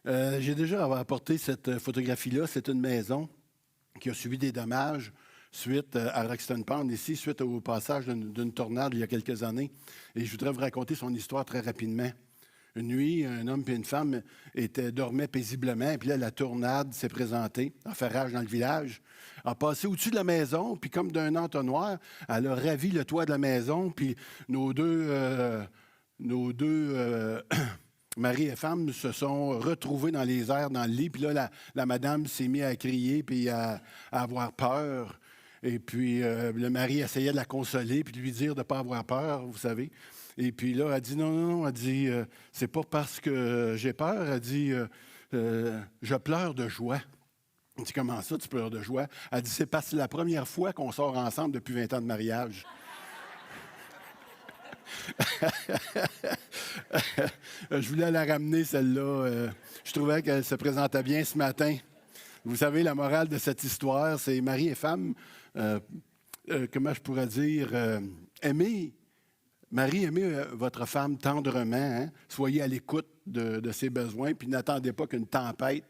J'ai déjà apporté cette photographie-là. C'est une maison qui a subi des dommages suite à Roxton Pond, ici, suite au passage d'une tornade il y a quelques années. Et je voudrais vous raconter son histoire très rapidement. Une nuit, un homme et une femme dormaient paisiblement, et puis là, la tornade s'est présentée, a fait rage dans le village, a passé au-dessus de la maison, puis comme d'un entonnoir, elle a ravi le toit de la maison, puis nos deux mari et femme se sont retrouvés dans les airs, dans le lit, puis là, la madame s'est mise à crier, puis à avoir peur. Et puis, le mari essayait de la consoler, puis de lui dire de ne pas avoir peur, vous savez. Et puis là, elle dit non, elle dit, c'est pas parce que j'ai peur, elle dit, je pleure de joie. Elle dit, comment ça, tu pleures de joie? Elle dit, c'est parce que c'est la première fois qu'on sort ensemble depuis 20 ans de mariage. Je voulais la ramener, celle-là. Je trouvais qu'elle se présentait bien ce matin. Vous savez, la morale de cette histoire, c'est mari et femme, comment je pourrais dire, aimez. Marie, aimez votre femme tendrement, hein? Soyez à l'écoute de ses besoins, puis n'attendez pas qu'une tempête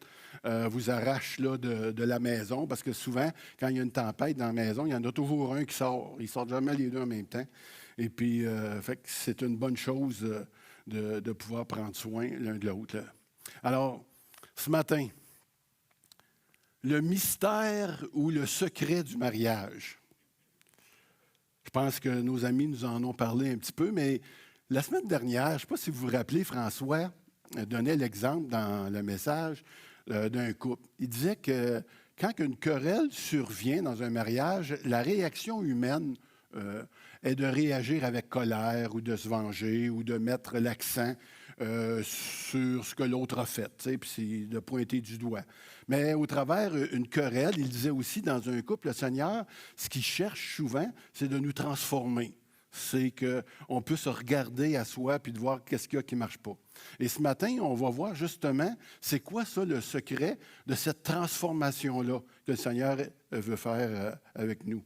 vous arrache là, de la maison, parce que souvent, quand il y a une tempête dans la maison, il y en a toujours un qui sort. Ils ne sortent jamais les deux en même temps. Et puis, fait que c'est une bonne chose de pouvoir prendre soin l'un de l'autre. Alors, ce matin, le mystère ou le secret du mariage. Je pense que nos amis nous en ont parlé un petit peu, mais la semaine dernière, je ne sais pas si vous vous rappelez, François donnait l'exemple dans le message d'un couple. Il disait que quand une querelle survient dans un mariage, la réaction humaine est de réagir avec colère ou de se venger ou de mettre l'accent sur ce que l'autre a fait, puis c'est de pointer du doigt. Mais au travers une querelle, il disait aussi dans un couple, le Seigneur, ce qu'il cherche souvent, c'est de nous transformer. C'est qu'on peut se regarder à soi puis de voir qu'est-ce qu'il y a qui ne marche pas. Et ce matin, on va voir justement, c'est quoi ça le secret de cette transformation-là que le Seigneur veut faire avec nous.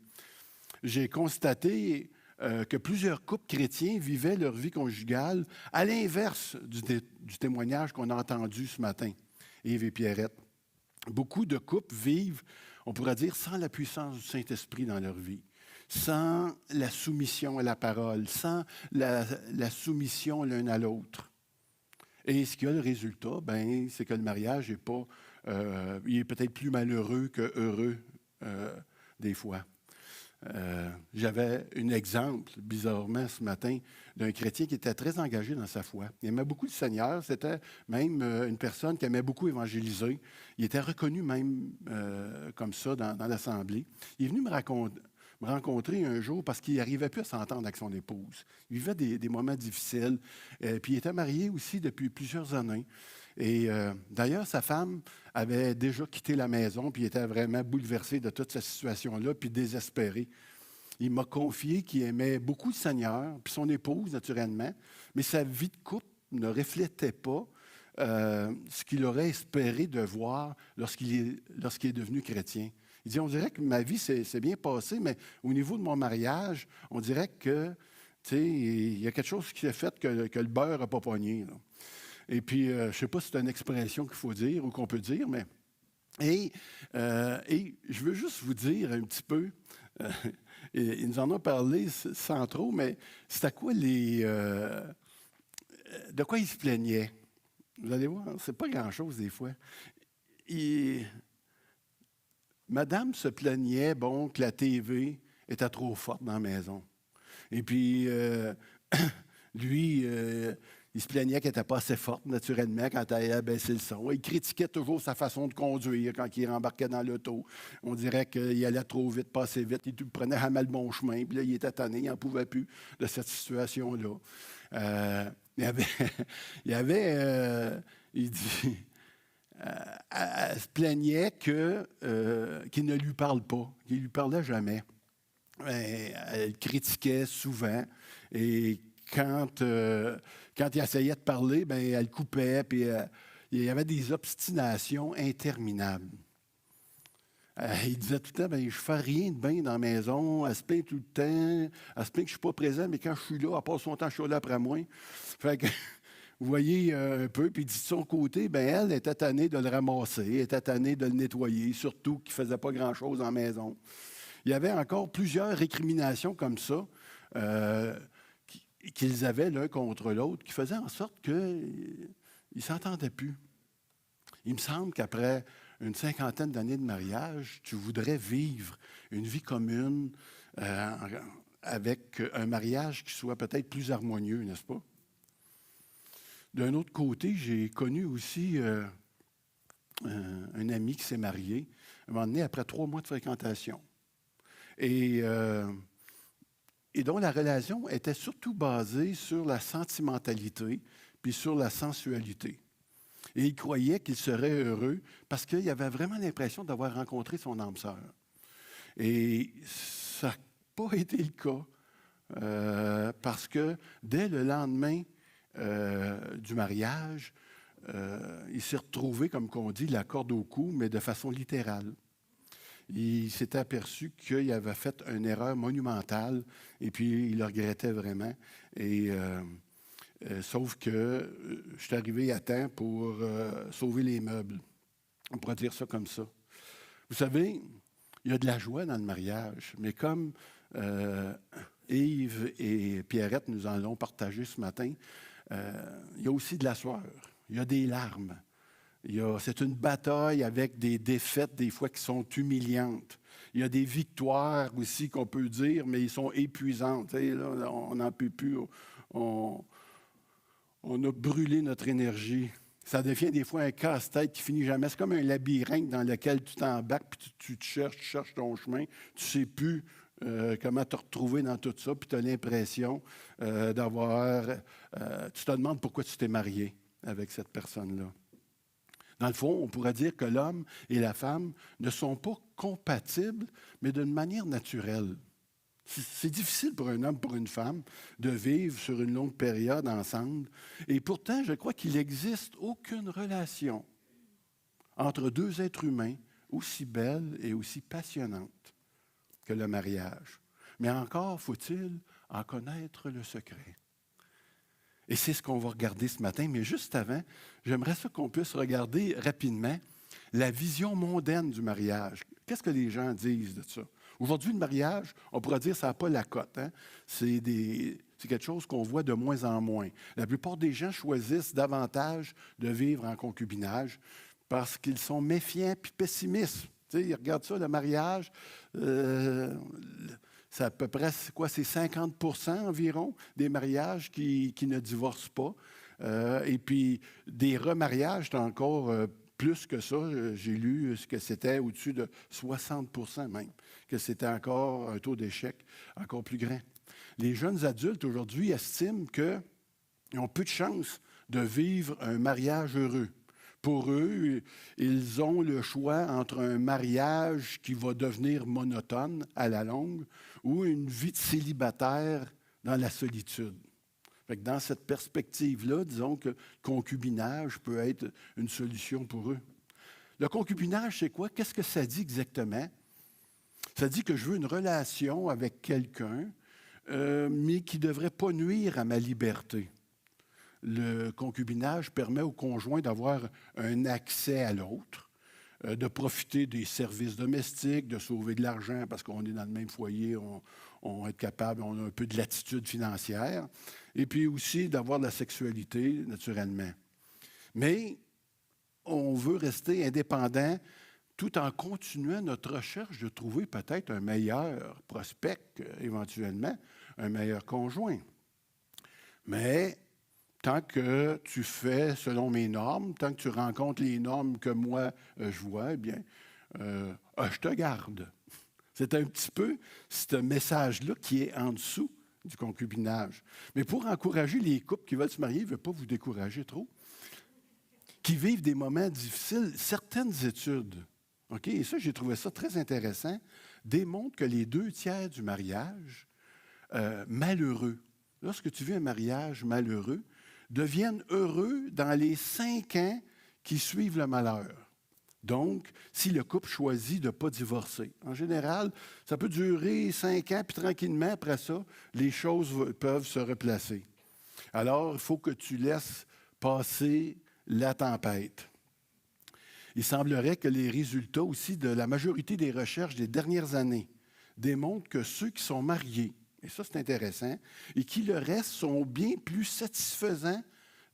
J'ai constaté que plusieurs couples chrétiens vivaient leur vie conjugale à l'inverse du témoignage qu'on a entendu ce matin, Yves et Pierrette. Beaucoup de couples vivent, on pourrait dire, sans la puissance du Saint-Esprit dans leur vie, sans la soumission à la parole, sans la soumission l'un à l'autre. Et ce qui a le résultat, c'est que le mariage n'est pas, il est peut-être plus malheureux que heureux des fois. J'avais un exemple, bizarrement, ce matin, d'un chrétien qui était très engagé dans sa foi. Il aimait beaucoup le Seigneur. C'était même une personne qui aimait beaucoup évangéliser. Il était reconnu même comme ça dans l'Assemblée. Il est venu me rencontrer un jour parce qu'il n'arrivait plus à s'entendre avec son épouse. Il vivait des moments difficiles. Puis il était marié aussi depuis plusieurs années. Et d'ailleurs, sa femme avait déjà quitté la maison, puis il était vraiment bouleversé de toute cette situation-là, puis désespéré. Il m'a confié qu'il aimait beaucoup le Seigneur, puis son épouse, naturellement, mais sa vie de couple ne reflétait pas ce qu'il aurait espéré de voir lorsqu'il est devenu chrétien. Il dit, on dirait que ma vie s'est bien passée, mais au niveau de mon mariage, on dirait que, tu sais, il y a quelque chose qui a fait que le beurre n'a pas pogné, là. Et puis, je ne sais pas si c'est une expression qu'il faut dire ou qu'on peut dire, mais... Et je veux juste vous dire un petit peu, ils nous en ont parlé sans trop, mais c'était quoi de quoi ils se plaignaient? Vous allez voir, c'est pas grand-chose des fois. Madame se plaignait, que la TV était trop forte dans la maison. Et puis, lui... il se plaignait qu'elle n'était pas assez forte, naturellement, quand elle allait baisser le son. Il critiquait toujours sa façon de conduire quand il rembarquait dans l'auto. On dirait qu'il allait trop vite, pas assez vite. Il prenait à mal le bon chemin. Puis là, il était tanné, il n'en pouvait plus de cette situation-là. Il dit, elle se plaignait qu'il ne lui parle pas, qu'il ne lui parlait jamais. Elle critiquait souvent. Et quand il essayait de parler, elle coupait, puis il y avait des obstinations interminables. Il disait tout le temps, je ne fais rien de bien dans la maison, elle se plaint tout le temps, elle se plaint que je ne suis pas présent, mais quand je suis là, elle passe son temps, je suis là après moi. Fait que, Vous voyez un peu, puis il dit de son côté, ben elle était tannée de le ramasser, était tannée de le nettoyer, surtout qu'il ne faisait pas grand-chose en maison. Il y avait encore plusieurs récriminations comme ça euh, qu'ils avaient l'un contre l'autre, qui faisaient en sorte qu'ils ne s'entendaient plus. Il me semble qu'après une cinquantaine d'années de mariage, tu voudrais vivre une vie commune avec un mariage qui soit peut-être plus harmonieux, n'est-ce pas? D'un autre côté, j'ai connu aussi un ami qui s'est marié, à un moment donné, après 3 mois de fréquentation. Et dont la relation était surtout basée sur la sentimentalité puis sur la sensualité. Et il croyait qu'il serait heureux parce qu'il avait vraiment l'impression d'avoir rencontré son âme sœur. Et ça n'a pas été le cas parce que dès le lendemain du mariage, il s'est retrouvé, comme qu'on dit, la corde au cou, mais de façon littérale. Il s'était aperçu qu'il avait fait une erreur monumentale et puis il le regrettait vraiment. Et sauf que je suis arrivé à temps pour sauver les meubles. On pourrait dire ça comme ça. Vous savez, il y a de la joie dans le mariage, mais comme Yves et Pierrette nous en ont partagé ce matin, il y a aussi de la sueur, il y a des larmes. C'est une bataille avec des défaites, des fois, qui sont humiliantes. Il y a des victoires aussi qu'on peut dire, mais ils sont épuisantes. Là, on n'en peut plus. On a brûlé notre énergie. Ça devient des fois un casse-tête qui finit jamais. C'est comme un labyrinthe dans lequel tu t'embarques, puis tu te cherches, tu cherches ton chemin. Tu ne sais plus comment te retrouver dans tout ça, puis tu as l'impression d'avoir... tu te demandes pourquoi tu t'es marié avec cette personne-là. Dans le fond, on pourrait dire que l'homme et la femme ne sont pas compatibles, mais d'une manière naturelle. C'est difficile pour un homme, pour une femme, de vivre sur une longue période ensemble. Et pourtant, je crois qu'il n'existe aucune relation entre deux êtres humains aussi belle et aussi passionnante que le mariage. Mais encore faut-il en connaître le secret. Et c'est ce qu'on va regarder ce matin. Mais juste avant, j'aimerais ça qu'on puisse regarder rapidement la vision mondaine du mariage. Qu'est-ce que les gens disent de ça? Aujourd'hui, le mariage, on pourrait dire que ça n'a pas la cote. Hein? C'est quelque chose qu'on voit de moins en moins. La plupart des gens choisissent davantage de vivre en concubinage parce qu'ils sont méfiants puis pessimistes. Ils regardent ça, le mariage, c'est à peu près, c'est 50% environ des mariages qui ne divorcent pas. Et puis, des remariages, c'est encore plus que ça. J'ai lu que c'était au-dessus de 60% même, que c'était encore un taux d'échec encore plus grand. Les jeunes adultes, aujourd'hui, estiment qu'ils ont peu de chances de vivre un mariage heureux. Pour eux, ils ont le choix entre un mariage qui va devenir monotone à la longue ou une vie de célibataire dans la solitude. Fait que dans cette perspective-là, disons que le concubinage peut être une solution pour eux. Le concubinage, c'est quoi? Qu'est-ce que ça dit exactement? Ça dit que je veux une relation avec quelqu'un, mais qui ne devrait pas nuire à ma liberté. Le concubinage permet au conjoint d'avoir un accès à l'autre, de profiter des services domestiques, de sauver de l'argent parce qu'on est dans le même foyer, on est capable, on a un peu de latitude financière, et puis aussi d'avoir de la sexualité, naturellement. Mais on veut rester indépendant tout en continuant notre recherche de trouver peut-être un meilleur prospect, éventuellement, un meilleur conjoint. Mais tant que tu fais selon mes normes, tant que tu rencontres les normes que moi, je vois, eh bien, je te garde. C'est un petit peu ce message-là qui est en dessous du concubinage. Mais pour encourager les couples qui veulent se marier, je ne veux pas vous décourager trop, qui vivent des moments difficiles, certaines études, OK, et ça, j'ai trouvé ça très intéressant, démontrent que les 2/3 du mariage malheureux, lorsque tu vis un mariage malheureux, deviennent heureux dans les 5 ans qui suivent le malheur. Donc, si le couple choisit de ne pas divorcer. En général, ça peut durer 5 ans, puis tranquillement, après ça, les choses peuvent se replacer. Alors, il faut que tu laisses passer la tempête. Il semblerait que les résultats aussi de la majorité des recherches des dernières années démontrent que ceux qui sont mariés, et ça c'est intéressant, et qui le restent sont bien plus satisfaisants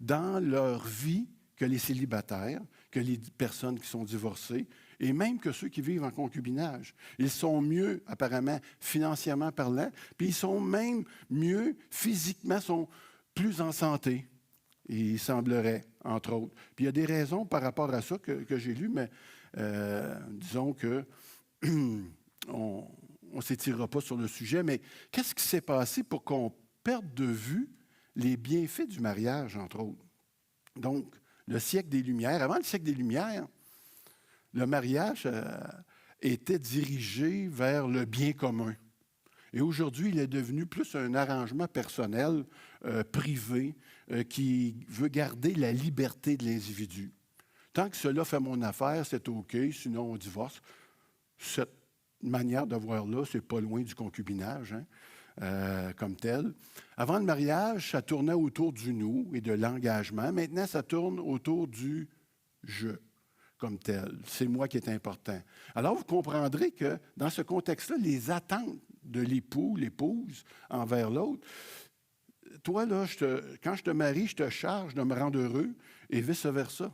dans leur vie que les célibataires, que les personnes qui sont divorcées, et même que ceux qui vivent en concubinage. Ils sont mieux, apparemment, financièrement parlant, puis ils sont même mieux physiquement, sont plus en santé. Il semblerait, entre autres. Puis il y a des raisons par rapport à ça que j'ai lues, mais disons que on ne s'étirera pas sur le sujet, mais qu'est-ce qui s'est passé pour qu'on perde de vue les bienfaits du mariage, entre autres? Donc, le siècle des Lumières, avant le siècle des Lumières, le mariage était dirigé vers le bien commun. Et aujourd'hui, il est devenu plus un arrangement personnel, privé, qui veut garder la liberté de l'individu. Tant que cela fait mon affaire, c'est OK, sinon on divorce. Cette manière de voir-là, c'est pas loin du concubinage, comme tel. Avant le mariage, ça tournait autour du nous et de l'engagement. Maintenant, ça tourne autour du je comme tel. C'est moi qui est important. Alors, vous comprendrez que dans ce contexte-là, les attentes de l'époux, l'épouse envers l'autre, toi, là, quand je te marie, je te charge de me rendre heureux et vice-versa.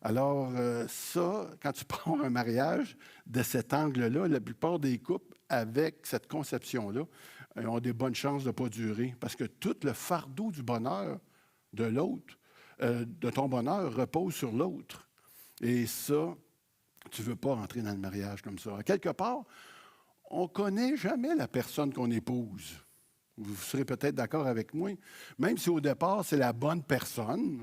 Alors, ça, quand tu prends un mariage de cet angle-là, la plupart des couples, avec cette conception-là, ont des bonnes chances de ne pas durer. Parce que tout le fardeau du bonheur de l'autre, de ton bonheur, repose sur l'autre. Et ça, tu ne veux pas rentrer dans le mariage comme ça. Quelque part, on ne connaît jamais la personne qu'on épouse. Vous serez peut-être d'accord avec moi. Même si au départ, c'est la bonne personne,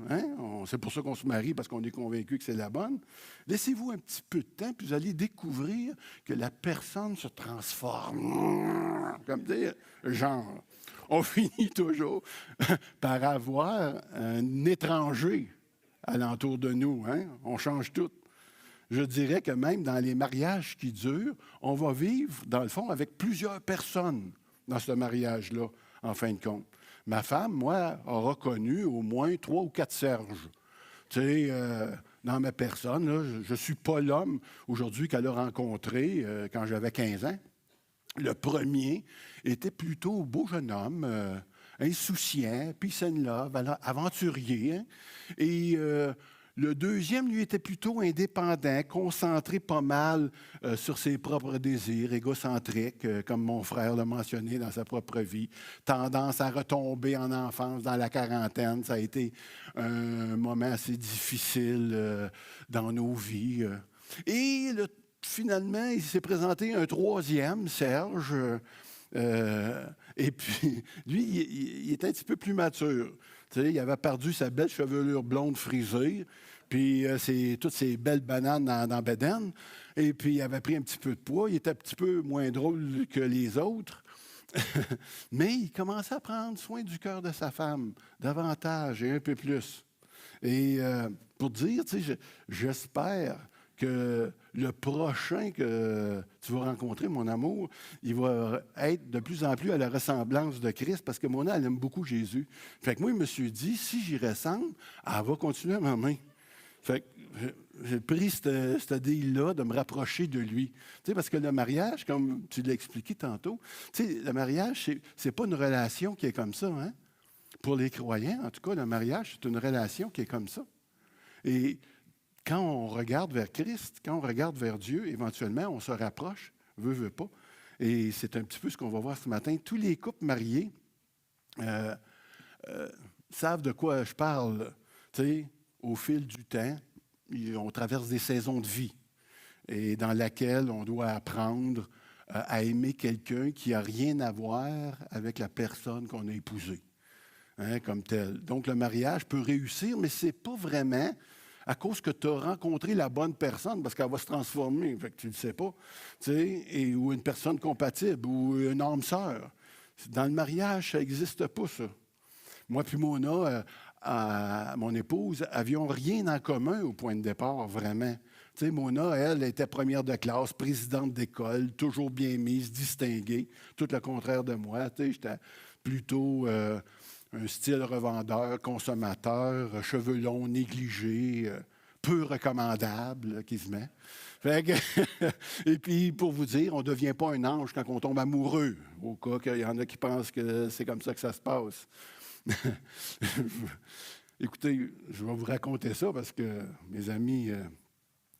c'est pour ça qu'on se marie, parce qu'on est convaincu que c'est la bonne, laissez-vous un petit peu de temps, puis vous allez découvrir que la personne se transforme. Comme dire, genre, on finit toujours par avoir un étranger alentour de nous. On change tout. Je dirais que même dans les mariages qui durent, on va vivre, dans le fond, avec plusieurs personnes dans ce mariage-là, en fin de compte. Ma femme, moi, a reconnu au moins 3 ou 4 Serges. Tu sais, dans ma personne, là, je ne suis pas l'homme aujourd'hui qu'elle a rencontré quand j'avais 15 ans. Le premier était plutôt beau jeune homme, insouciant, peace and love, aventurier. Et le deuxième, lui, était plutôt indépendant, concentré pas mal sur ses propres désirs, égocentrique, comme mon frère l'a mentionné dans sa propre vie. Tendance à retomber en enfance dans la quarantaine. Ça a été un moment assez difficile dans nos vies. Et finalement, il s'est présenté un troisième, Serge. Et puis, lui, il était un petit peu plus mature. Tu sais, il avait perdu sa belle chevelure blonde frisée, puis toutes ces belles bananes dans Bédène. Et puis, il avait pris un petit peu de poids. Il était un petit peu moins drôle que les autres. Mais il commençait à prendre soin du cœur de sa femme, davantage et un peu plus. Et pour dire, tu sais, j'espère que le prochain que tu vas rencontrer, mon amour, il va être de plus en plus à la ressemblance de Christ, parce que Mona, elle aime beaucoup Jésus. Fait que moi, je me suis dit, si j'y ressemble, elle va continuer à m'aimer. Fait que j'ai pris cette deal-là de me rapprocher de lui. Tu sais, parce que le mariage, comme tu l'as expliqué tantôt, tu sais, le mariage, c'est pas une relation qui est comme ça, hein? Pour les croyants, en tout cas, le mariage, c'est une relation qui est comme ça. Et quand on regarde vers Christ, quand on regarde vers Dieu, éventuellement, on se rapproche, veut pas. Et c'est un petit peu ce qu'on va voir ce matin. Tous les couples mariés savent de quoi je parle. Tu sais, au fil du temps, on traverse des saisons de vie et dans laquelle on doit apprendre à aimer quelqu'un qui n'a rien à voir avec la personne qu'on a épousée, comme tel. Donc, le mariage peut réussir, mais ce n'est pas vraiment à cause que tu as rencontré la bonne personne, parce qu'elle va se transformer, fait que tu ne le sais pas, tu sais, ou une personne compatible, ou une âme sœur. Dans le mariage, ça n'existe pas, ça. Moi puis Mona, mon épouse, avions rien en commun au point de départ, vraiment. Tu sais, Mona, elle, était première de classe, présidente d'école, toujours bien mise, distinguée, tout le contraire de moi. Tu sais, j'étais plutôt un style revendeur, consommateur, cheveux longs, négligés, peu recommandable qui se met. Fait que et puis, pour vous dire, on ne devient pas un ange quand on tombe amoureux, au cas qu'il y en a qui pensent que c'est comme ça que ça se passe. Écoutez, je vais vous raconter ça parce que mes amis,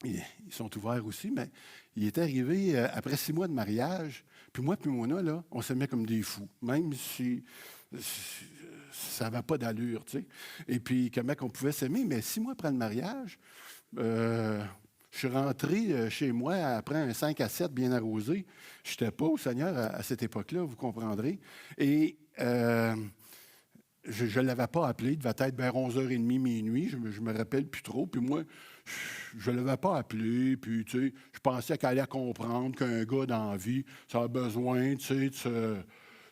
ils sont ouverts aussi, mais il est arrivé, après 6 mois de mariage, puis moi et Mona, là, on s'aimait comme des fous, même si ça n'avait pas d'allure, tu sais. Et puis, comment on pouvait s'aimer, mais 6 mois après le mariage, je suis rentré chez moi après un 5 à 7 bien arrosé. Je n'étais pas au Seigneur à cette époque-là, vous comprendrez. Et je ne l'avais pas appelé, il devait être vers 11h30, minuit, je me rappelle plus trop. Puis moi, je ne l'avais pas appelé, puis tu sais, je pensais qu'elle allait comprendre qu'un gars dans la vie, ça a besoin, tu sais, de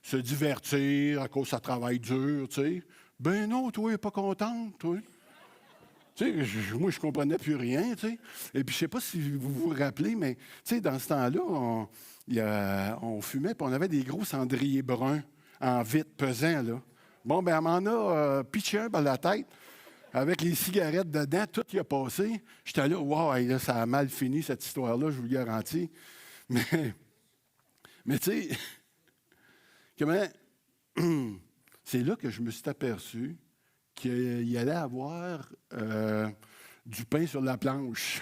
se divertir à cause de sa travail dur, tu sais. Ben non, toi, pas contente, toi. Tu sais, moi, je ne comprenais plus rien, tu sais. Et puis, je ne sais pas si vous vous rappelez, mais tu sais, dans ce temps-là, on fumait, puis on avait des gros cendriers bruns en vitre pesant, là. Bon, ben elle m'en a pitché un par la tête, avec les cigarettes dedans, tout y a passé. J'étais là, wow, hey, là, ça a mal fini, cette histoire-là, je vous le garantis. Mais tu sais, comment... c'est là que je me suis aperçu qu'il allait avoir du pain sur la planche.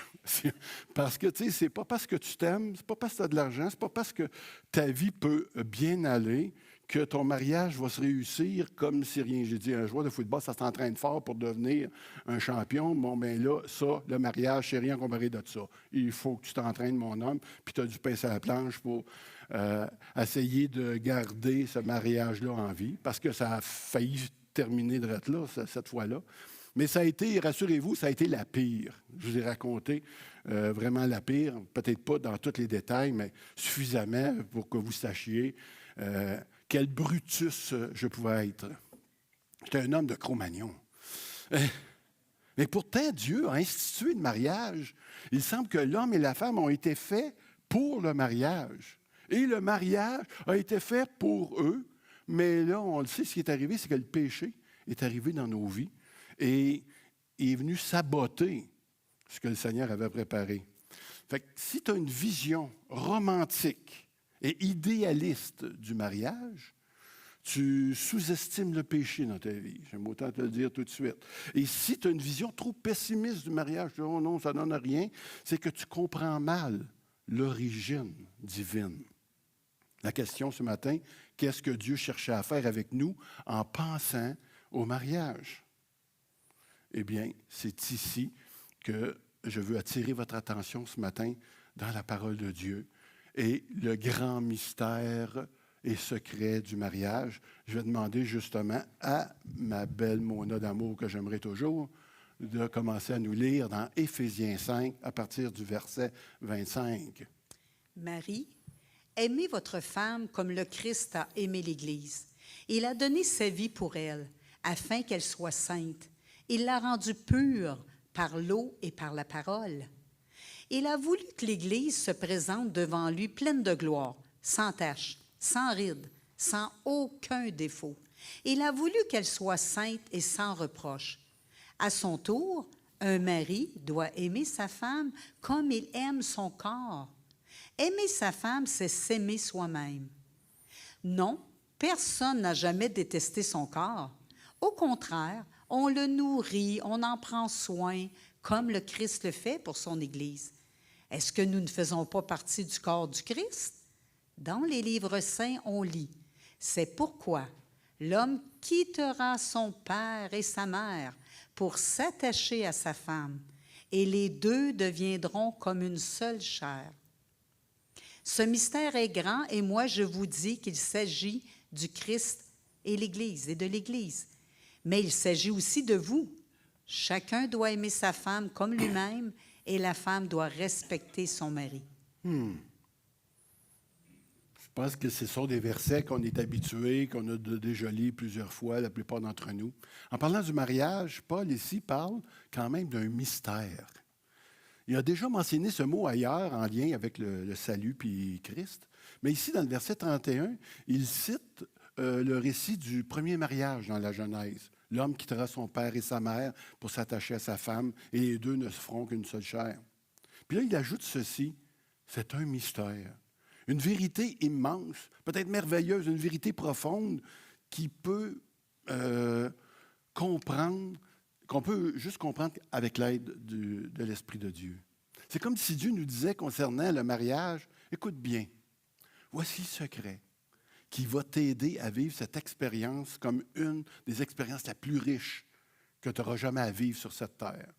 Parce que, tu sais, c'est pas parce que tu t'aimes, c'est pas parce que tu as de l'argent, c'est pas parce que ta vie peut bien aller que ton mariage va se réussir comme si rien. J'ai dit, un joueur de football, ça s'entraîne fort pour devenir un champion. Bon, bien là, ça, le mariage, c'est rien comparé de ça. Il faut que tu t'entraînes, mon homme, puis tu as du pain sur la planche pour essayer de garder ce mariage-là en vie, parce que ça a failli terminer de là, cette fois-là. Mais ça a été, rassurez-vous, ça a été la pire. Je vous ai raconté vraiment la pire, peut-être pas dans tous les détails, mais suffisamment pour que vous sachiez quel Brutus je pouvais être. J'étais un homme de Cro-Magnon. Mais pourtant, Dieu a institué le mariage. Il semble que l'homme et la femme ont été faits pour le mariage. Et le mariage a été fait pour eux. Mais là, on le sait, ce qui est arrivé, c'est que le péché est arrivé dans nos vies et est venu saboter ce que le Seigneur avait préparé. Fait que si tu as une vision romantique et idéaliste du mariage, tu sous-estimes le péché dans ta vie. J'aime autant te le dire tout de suite. Et si tu as une vision trop pessimiste du mariage, tu dis, oh non, ça ne donne rien, c'est que tu comprends mal l'origine divine. La question ce matin, qu'est-ce que Dieu cherchait à faire avec nous en pensant au mariage? Eh bien, c'est ici que je veux attirer votre attention ce matin dans la parole de Dieu et le grand mystère et secret du mariage. Je vais demander justement à ma belle Mona d'amour que j'aimerais toujours de commencer à nous lire dans Éphésiens 5 à partir du verset 25. Marie, aimez votre femme comme le Christ a aimé l'Église. Il a donné sa vie pour elle, afin qu'elle soit sainte. Il l'a rendue pure par l'eau et par la parole. Il a voulu que l'Église se présente devant lui pleine de gloire, sans tache, sans ride, sans aucun défaut. Il a voulu qu'elle soit sainte et sans reproche. À son tour, un mari doit aimer sa femme comme il aime son corps. Aimer sa femme, c'est s'aimer soi-même. Non, personne n'a jamais détesté son corps. Au contraire, on le nourrit, on en prend soin, comme le Christ le fait pour son Église. Est-ce que nous ne faisons pas partie du corps du Christ? Dans les livres saints, on lit « C'est pourquoi l'homme quittera son père et sa mère pour s'attacher à sa femme, et les deux deviendront comme une seule chair. » Ce mystère est grand, et moi je vous dis qu'il s'agit du Christ et l'Église, et de l'Église. Mais il s'agit aussi de vous. Chacun doit aimer sa femme comme lui-même, et la femme doit respecter son mari. Je pense que ce sont des versets qu'on est habitués, qu'on a déjà lus plusieurs fois, la plupart d'entre nous. En parlant du mariage, Paul ici parle quand même d'un mystère. Il a déjà mentionné ce mot ailleurs en lien avec le salut puis Christ, mais ici, dans le verset 31, il cite le récit du premier mariage dans la Genèse. L'homme quittera son père et sa mère pour s'attacher à sa femme, et les deux ne se feront qu'une seule chair. Puis là, il ajoute ceci, c'est un mystère. Une vérité immense, peut-être merveilleuse, une vérité profonde qui peut comprendre, qu'on peut juste comprendre avec l'aide de l'Esprit de Dieu. C'est comme si Dieu nous disait concernant le mariage, écoute bien, voici le secret qui va t'aider à vivre cette expérience comme une des expériences la plus riches que tu n'auras jamais à vivre sur cette terre.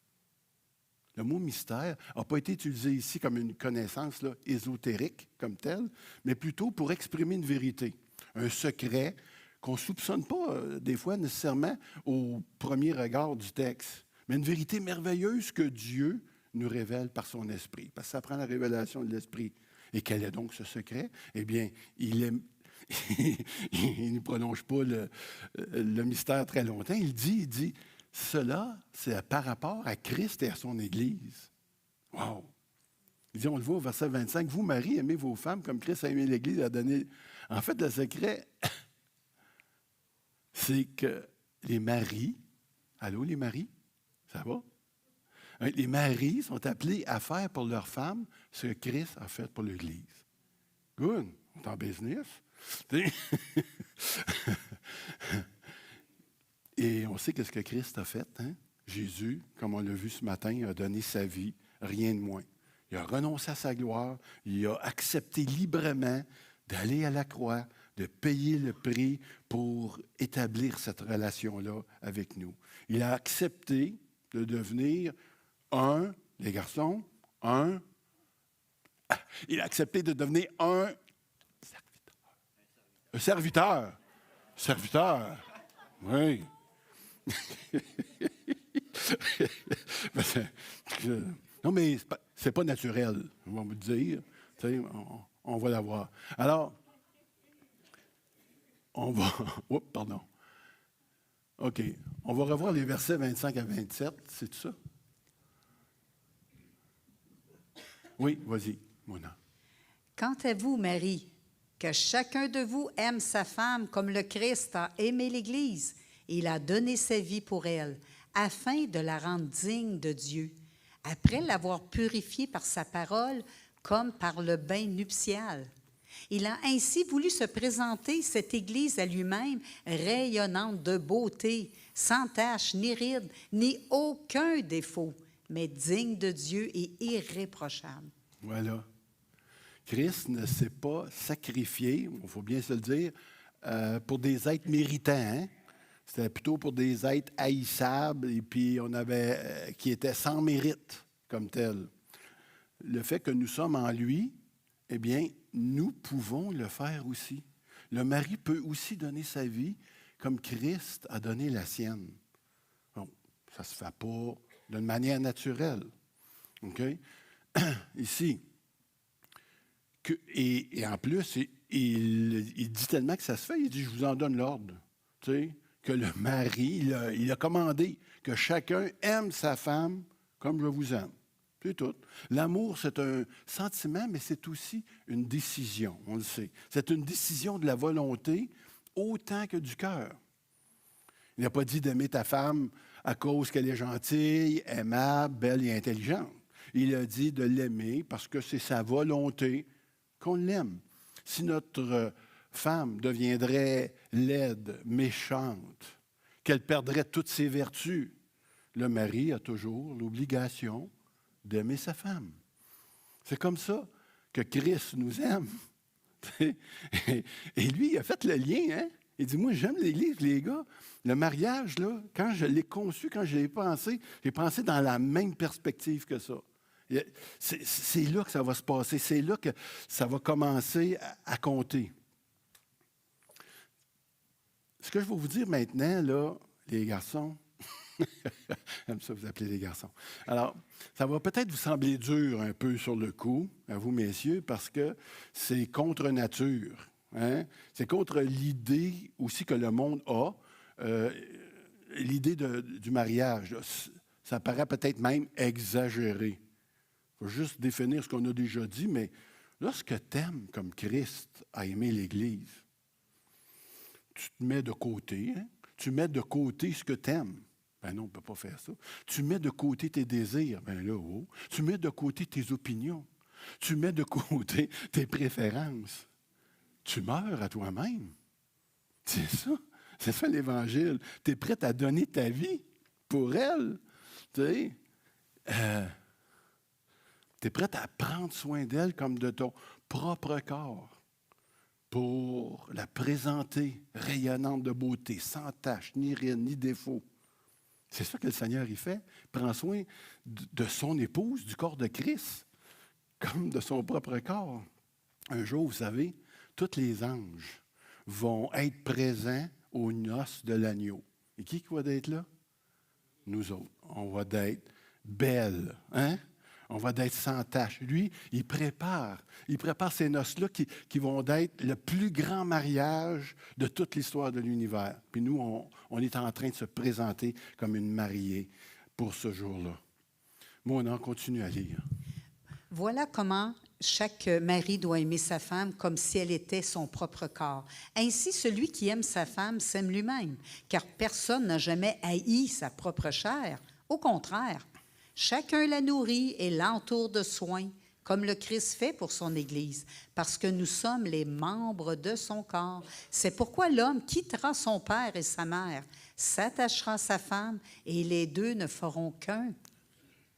Le mot mystère n'a pas été utilisé ici comme une connaissance là, ésotérique comme telle, mais plutôt pour exprimer une vérité, un secret qu'on ne soupçonne pas des fois nécessairement au premier regard du texte, mais une vérité merveilleuse que Dieu nous révèle par son esprit, parce que ça prend la révélation de l'esprit. Et quel est donc ce secret? Eh bien, il ne prolonge pas le mystère très longtemps. Il dit, cela, c'est par rapport à Christ et à son Église. Wow! Il dit, on le voit au verset 25, vous, Marie, aimez vos femmes comme Christ a aimé l'Église et a donné. En fait, le secret, c'est que les maris, allô les maris, ça va? Les maris sont appelés à faire pour leurs femmes ce que Christ a fait pour l'Église. Good, on est en business. Et on sait qu'est-ce que Christ a fait. Hein? Jésus, comme on l'a vu ce matin, a donné sa vie, rien de moins. Il a renoncé à sa gloire, il a accepté librement d'aller à la croix, de payer le prix pour établir cette relation-là avec nous. Il a accepté de devenir les garçons, il a accepté de devenir un serviteur. Serviteur, oui. Non, mais c'est pas naturel, on va vous dire. On va l'avoir. Alors, on va... Oups, pardon. OK. On va revoir les versets 25 à 27. C'est tout ça? Oui, vas-y, Mona. Quant à vous, Marie, que chacun de vous aime sa femme comme le Christ a aimé l'Église, et il a donné sa vie pour elle, afin de la rendre digne de Dieu, après l'avoir purifiée par sa parole comme par le bain nuptial. Il a ainsi voulu se présenter cette Église à lui-même, rayonnante de beauté, sans tache, ni ride, ni aucun défaut, mais digne de Dieu et irréprochable. Voilà. Christ ne s'est pas sacrifié, il faut bien se le dire, pour des êtres méritants. Hein? C'était plutôt pour des êtres haïssables et puis qui étaient sans mérite comme tels. Le fait que nous sommes en lui, eh bien, nous pouvons le faire aussi. Le mari peut aussi donner sa vie comme Christ a donné la sienne. Bon, ça ne se fait pas d'une manière naturelle. OK? Ici. Et en plus, il dit tellement que ça se fait, il dit, je vous en donne l'ordre. Tu sais, que le mari, il a commandé que chacun aime sa femme comme je vous aime. C'est tout. L'amour, c'est un sentiment, mais c'est aussi une décision, on le sait. C'est une décision de la volonté autant que du cœur. Il n'a pas dit d'aimer ta femme à cause qu'elle est gentille, aimable, belle et intelligente. Il a dit de l'aimer parce que c'est sa volonté qu'on l'aime. Si notre femme deviendrait laide, méchante, qu'elle perdrait toutes ses vertus, le mari a toujours l'obligation d'aimer sa femme. C'est comme ça que Christ nous aime. Et lui, il a fait le lien. Hein? Il dit, moi, j'aime l'Église, les gars. Le mariage, là, quand je l'ai conçu, quand je l'ai pensé, j'ai pensé dans la même perspective que ça. C'est là que ça va se passer. C'est là que ça va commencer à compter. Ce que je vais vous dire maintenant, là, les garçons, j'aime ça vous appeler les garçons. Alors, ça va peut-être vous sembler dur un peu sur le coup, à vous, messieurs, parce que c'est contre nature. Hein? C'est contre l'idée aussi que le monde a, l'idée du mariage. Là. Ça paraît peut-être même exagéré. Il faut juste définir ce qu'on a déjà dit, mais lorsque tu aimes comme Christ a aimé l'Église, tu te mets de côté, hein? Tu mets de côté ce que tu aimes. Ben non, on ne peut pas faire ça. Tu mets de côté tes désirs. Ben là, oh. Tu mets de côté tes opinions. Tu mets de côté tes préférences. Tu meurs à toi-même. C'est ça. C'est ça l'Évangile. Tu es prête à donner ta vie pour elle. Tu sais, tu es prête à prendre soin d'elle comme de ton propre corps pour la présenter rayonnante de beauté, sans tache, ni ride, ni défaut. C'est ça que le Seigneur y fait. Il prend soin de son épouse, du corps de Christ, comme de son propre corps. Un jour, vous savez, tous les anges vont être présents aux noces de l'agneau. Et qui va être là? Nous autres. On va être belles, hein? On va être sans tache. Lui, il prépare ces noces-là qui vont être le plus grand mariage de toute l'histoire de l'univers. Puis nous, on est en train de se présenter comme une mariée pour ce jour-là. Moi, on continue à lire. Voilà comment chaque mari doit aimer sa femme comme si elle était son propre corps. Ainsi, celui qui aime sa femme s'aime lui-même, car personne n'a jamais haï sa propre chair. Au contraire, chacun la nourrit et l'entoure de soins, comme le Christ fait pour son Église, parce que nous sommes les membres de son corps. C'est pourquoi l'homme quittera son père et sa mère, s'attachera à sa femme, et les deux ne feront qu'un.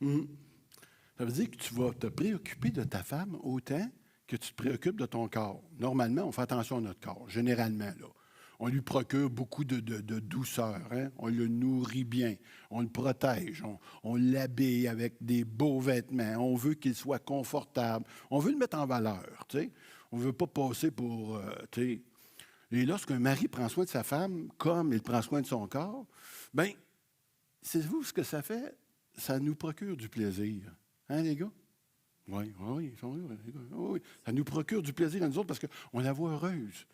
Ça veut dire que tu vas te préoccuper de ta femme autant que tu te préoccupes de ton corps. Normalement, on fait attention à notre corps, généralement. Là. On lui procure beaucoup de douceur. Hein? On le nourrit bien. On le protège. On l'habille avec des beaux vêtements. On veut qu'il soit confortable. On veut le mettre en valeur. T'sais? On ne veut pas passer pour... Et lorsqu'un mari prend soin de sa femme comme il prend soin de son corps, bien, savez-vous ce que ça fait? Ça nous procure du plaisir. Hein, les gars? Oui, ils sont heureux, les gars. Oui. Ça nous procure du plaisir à nous autres parce qu'on la voit heureuse.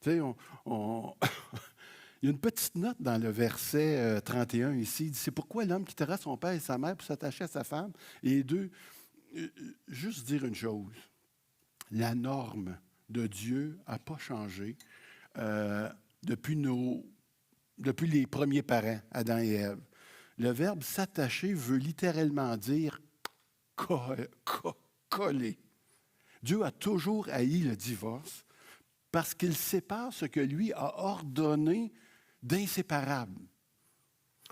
Tu sais, il y a une petite note dans le verset 31 ici. Il dit, c'est pourquoi l'homme quittera son père et sa mère pour s'attacher à sa femme. Et les deux, juste dire une chose. La norme de Dieu n'a pas changé depuis les premiers parents, Adam et Ève. Le verbe s'attacher veut littéralement dire coller. Dieu a toujours haï le divorce parce qu'il sépare ce que lui a ordonné d'inséparable.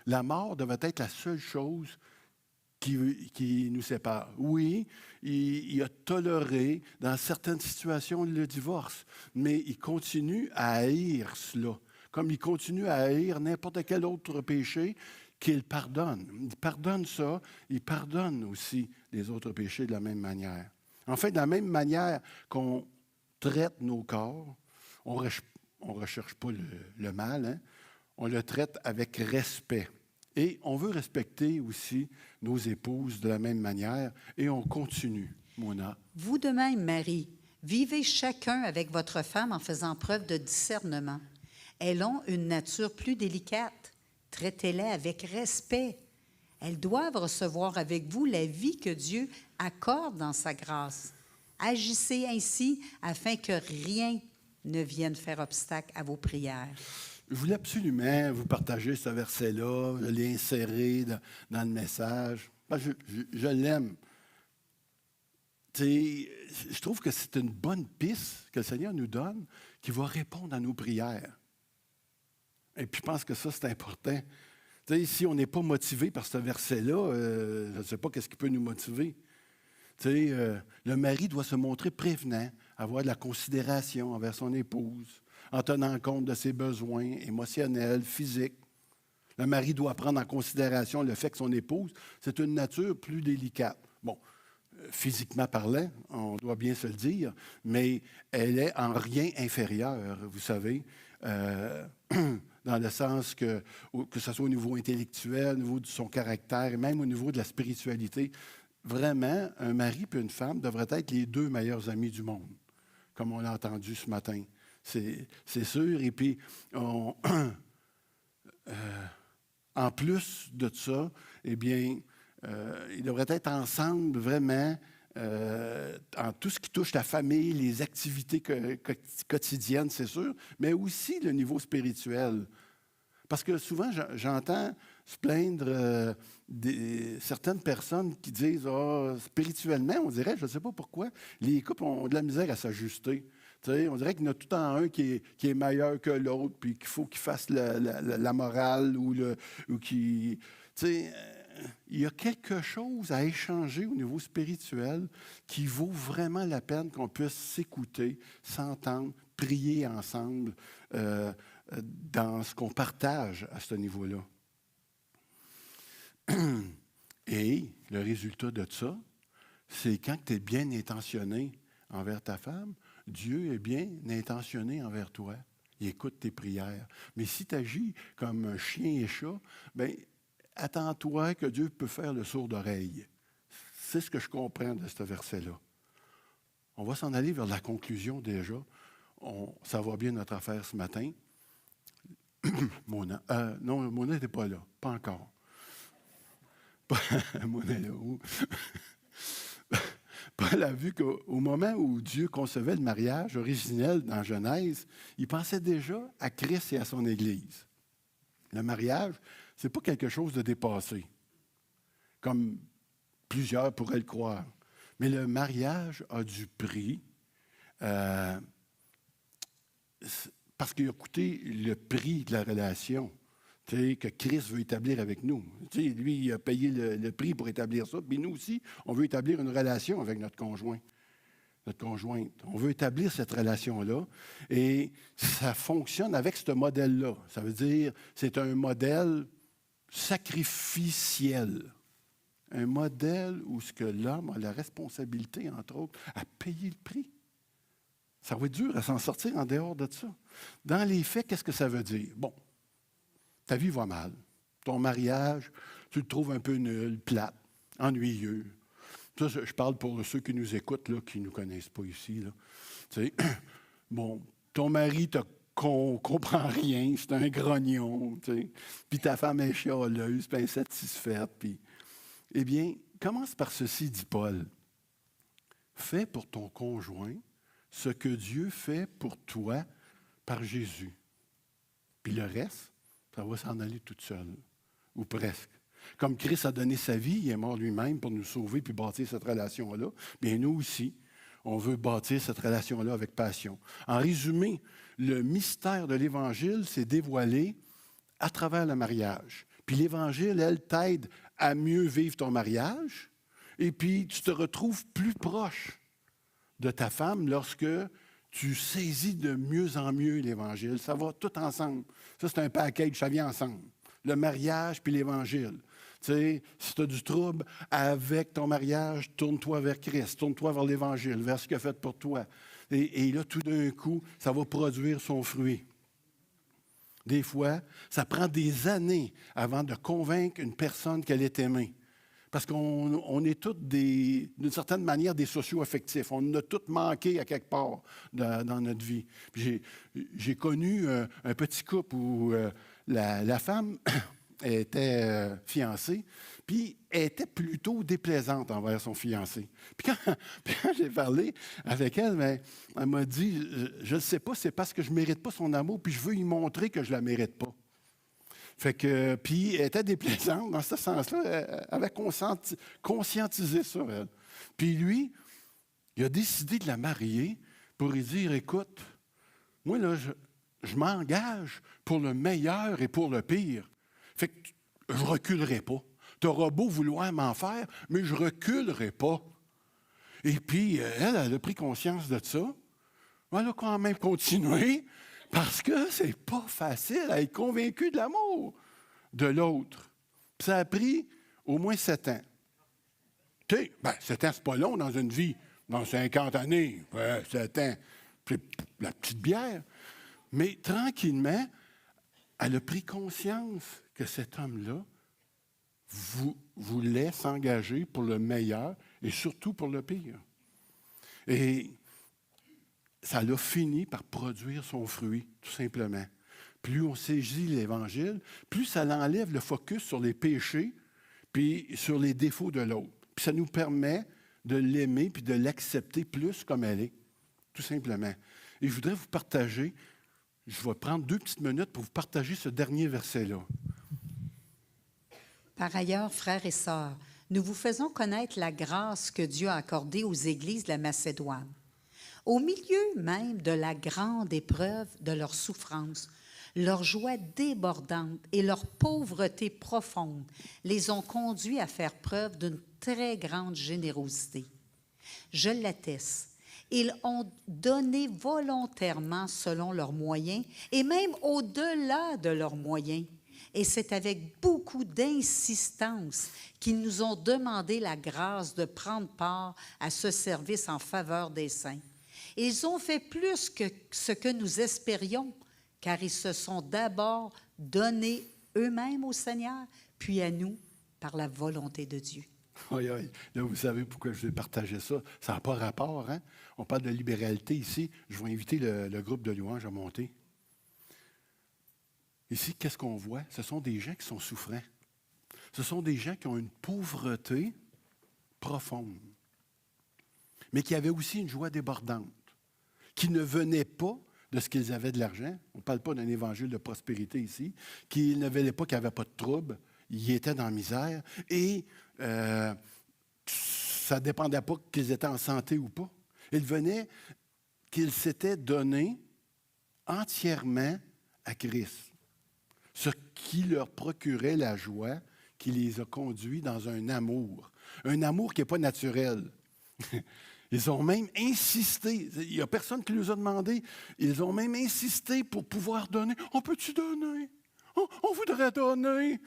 La mort devait être la seule chose qui nous sépare. Oui, il a toléré dans certaines situations le divorce, mais il continue à haïr cela, comme il continue à haïr n'importe quel autre péché qu'il pardonne. Il pardonne ça, il pardonne aussi les autres péchés de la même manière. En fait, de la même manière qu'on traite nos corps, on ne recherche pas le mal, hein? On le traite avec respect. Et on veut respecter aussi nos épouses de la même manière, et on continue, Mona. Vous de même, Marie, vivez chacun avec votre femme en faisant preuve de discernement. Elles ont une nature plus délicate. Traitez-les avec respect. Elles doivent recevoir avec vous la vie que Dieu accorde dans sa grâce. Agissez ainsi afin que rien ne vienne faire obstacle à vos prières. Je voulais absolument vous partager ce verset-là, l'insérer dans le message. Je l'aime. Je trouve que c'est une bonne piste que le Seigneur nous donne qui va répondre à nos prières. Et puis, je pense que ça, c'est important. Si on n'est pas motivé par ce verset-là, je ne sais pas qu'est-ce qui peut nous motiver. Le mari doit se montrer prévenant, avoir de la considération envers son épouse, en tenant compte de ses besoins émotionnels, physiques. Le mari doit prendre en considération le fait que son épouse, c'est une nature plus délicate. Bon, physiquement parlant, on doit bien se le dire, mais elle est en rien inférieure, vous savez, dans le sens que ce soit au niveau intellectuel, au niveau de son caractère, et même au niveau de la spiritualité. Vraiment, un mari et une femme devraient être les deux meilleurs amis du monde, comme on l'a entendu ce matin. C'est sûr. Et puis, en plus de ça, eh bien, ils devraient être ensemble vraiment en tout ce qui touche la famille, les activités quotidiennes, c'est sûr, mais aussi le niveau spirituel. Parce que souvent, j'entends se plaindre certaines personnes qui disent spirituellement, on dirait, je ne sais pas pourquoi, les couples ont de la misère à s'ajuster. Tu sais, on dirait qu'il y en a tout en un qui est meilleur que l'autre, puis qu'il faut qu'il fasse la morale ou qui. Tu sais, il y a quelque chose à échanger au niveau spirituel qui vaut vraiment la peine qu'on puisse s'écouter, s'entendre, prier ensemble dans ce qu'on partage à ce niveau-là. Et le résultat de ça, c'est quand tu es bien intentionné envers ta femme, Dieu est bien intentionné envers toi. Il écoute tes prières. Mais si tu agis comme un chien et chat, bien, attends-toi que Dieu peut faire le sourd d'oreille. C'est ce que je comprends de ce verset-là. On va s'en aller vers la conclusion déjà. Ça va bien notre affaire ce matin. Mona. Non, Mona n'était pas là. Pas encore. Mona est là où? Paul a vu qu'au moment où Dieu concevait le mariage originel dans Genèse, il pensait déjà à Christ et à son Église. Le mariage, ce n'est pas quelque chose de dépassé, comme plusieurs pourraient le croire. Mais le mariage a du prix parce qu'il a coûté le prix de la relation que Christ veut établir avec nous. Lui, il a payé le prix pour établir ça. Puis nous aussi, on veut établir une relation avec notre conjoint, notre conjointe. On veut établir cette relation-là. Et ça fonctionne avec ce modèle-là. Ça veut dire c'est un modèle sacrificiel. Un modèle où ce que l'homme a la responsabilité, entre autres, à payer le prix. Ça va être dur à s'en sortir en dehors de ça. Dans les faits, qu'est-ce que ça veut dire? Bon, ta vie va mal. Ton mariage, tu le trouves un peu nul, plate, ennuyeux. Ça, je parle pour ceux qui nous écoutent, là, qui ne nous connaissent pas ici. Là. Tu sais, bon, ton mari ne comprend rien, c'est un grognon. Tu sais. Puis ta femme est chialeuse, puis insatisfaite. Puis... Eh bien, commence par ceci, dit Paul. Fais pour ton conjoint ce que Dieu fait pour toi par Jésus. Puis le reste, ça va s'en aller toute seule, ou presque. Comme Christ a donné sa vie, il est mort lui-même pour nous sauver puis bâtir cette relation-là, bien nous aussi, on veut bâtir cette relation-là avec passion. En résumé, le mystère de l'Évangile s'est dévoilé à travers le mariage. Puis l'Évangile, elle, t'aide à mieux vivre ton mariage, et puis tu te retrouves plus proche de ta femme lorsque tu saisis de mieux en mieux l'Évangile. Ça va tout ensemble. Ça, c'est un package, ça vient ensemble. Le mariage puis l'Évangile. Tu sais, si tu as du trouble avec ton mariage, tourne-toi vers Christ, tourne-toi vers l'Évangile, vers ce qu'il a fait pour toi. Et là, tout d'un coup, ça va produire son fruit. Des fois, ça prend des années avant de convaincre une personne qu'elle est aimée. Parce qu'on est tous, d'une certaine manière, des socio-affectifs. On a tous manqué à quelque part dans notre vie. J'ai connu un petit couple où la femme était fiancée, puis elle était plutôt déplaisante envers son fiancé. Puis quand j'ai parlé avec elle, ben, elle m'a dit, je ne sais pas, c'est parce que je ne mérite pas son amour, puis je veux lui montrer que je ne la mérite pas. Fait que, puis elle était déplaisante dans ce sens-là. Elle avait conscientisé ça, elle. Puis lui, il a décidé de la marier pour lui dire, écoute, moi, là, je m'engage pour le meilleur et pour le pire. Fait que je ne reculerai pas. Tu auras beau vouloir m'en faire, mais je ne reculerai pas. Et puis, elle a pris conscience de ça. Elle a quand même continué. Parce que c'est pas facile à être convaincu de l'amour de l'autre. Puis ça a pris au moins 7 ans. Tu sais, 7 ans, c'est pas long dans une vie. Dans 50 années, 7 ans, c'est la petite bière. Mais tranquillement, elle a pris conscience que cet homme-là voulait s'engager pour le meilleur et surtout pour le pire. Et ça l'a fini par produire son fruit, tout simplement. Plus on saisit l'Évangile, plus ça l'enlève le focus sur les péchés puis sur les défauts de l'autre. Puis ça nous permet de l'aimer puis de l'accepter plus comme elle est, tout simplement. Et je voudrais vous partager, je vais prendre 2 petites minutes pour vous partager ce dernier verset-là. Par ailleurs, frères et sœurs, nous vous faisons connaître la grâce que Dieu a accordée aux églises de la Macédoine. Au milieu même de la grande épreuve de leur souffrance, leur joie débordante et leur pauvreté profonde les ont conduits à faire preuve d'une très grande générosité. Je l'atteste. Ils ont donné volontairement selon leurs moyens et même au-delà de leurs moyens. Et c'est avec beaucoup d'insistance qu'ils nous ont demandé la grâce de prendre part à ce service en faveur des saints. Ils ont fait plus que ce que nous espérions, car ils se sont d'abord donnés eux-mêmes au Seigneur, puis à nous par la volonté de Dieu. Aïe, aïe. Là, vous savez pourquoi je vais partager ça. Ça n'a pas rapport, hein? On parle de libéralité ici. Je vais inviter le groupe de louanges à monter. Ici, qu'est-ce qu'on voit? Ce sont des gens qui sont souffrants. Ce sont des gens qui ont une pauvreté profonde, mais qui avaient aussi une joie débordante, qui ne venait pas de ce qu'ils avaient de l'argent. On ne parle pas d'un évangile de prospérité ici, qui ne venait pas qu'il n'y avait pas de trouble. Ils étaient dans la misère et ça ne dépendait pas qu'ils étaient en santé ou pas. Il venait qu'ils s'étaient donnés entièrement à Christ, ce qui leur procurait la joie, qui les a conduits dans un amour qui n'est pas naturel. Ils ont même insisté, il n'y a personne qui les a demandé, ils ont même insisté pour pouvoir donner. On peut-tu donner? On voudrait donner.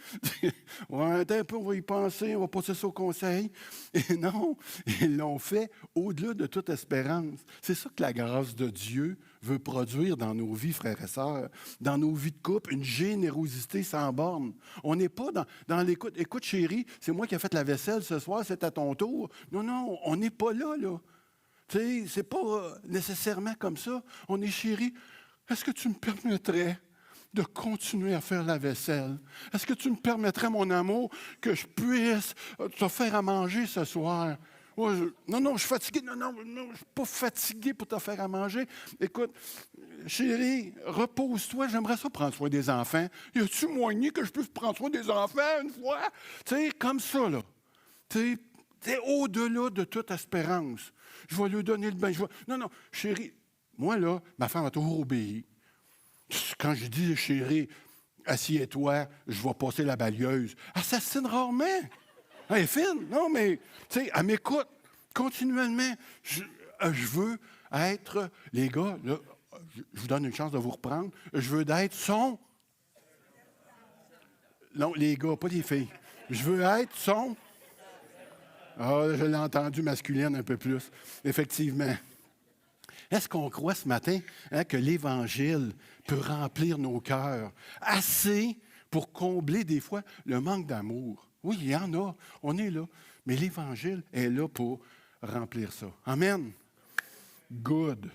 Ouais, attends un peu, on va y penser, on va passer ça au conseil. Et non, ils l'ont fait au-delà de toute espérance. C'est ça que la grâce de Dieu veut produire dans nos vies, frères et sœurs, dans nos vies de couple, une générosité sans borne. On n'est pas dans l'écoute. Écoute, chérie, c'est moi qui ai fait la vaisselle ce soir, c'est à ton tour. Non, on n'est pas là. Tu sais, c'est pas nécessairement comme ça. On est chérie. Est-ce que tu me permettrais de continuer à faire la vaisselle? Est-ce que tu me permettrais, mon amour, que je puisse te faire à manger ce soir? Non, je suis fatigué. Non, je ne suis pas fatigué pour te faire à manger. Écoute, chérie, repose-toi. J'aimerais ça prendre soin des enfants. Y a-tu moyen que je puisse prendre soin des enfants une fois? Tu sais, comme ça, là. Tu sais, au-delà de toute espérance. Je vais lui donner le bain. Non, chérie, moi, là, ma femme a toujours obéi. Quand je dis, chérie, assieds-toi, je vais passer la balieuse, elle s'assine rarement. Elle est fine. Non, mais, tu sais, elle m'écoute continuellement. Je veux être, les gars, là, je vous donne une chance de vous reprendre, je veux être son... Non, les gars, pas les filles. Je veux être son... Ah, je l'ai entendu masculine un peu plus, effectivement. Est-ce qu'on croit ce matin que l'Évangile peut remplir nos cœurs assez pour combler des fois le manque d'amour? Oui, il y en a, on est là, mais l'Évangile est là pour remplir ça. Amen. Good.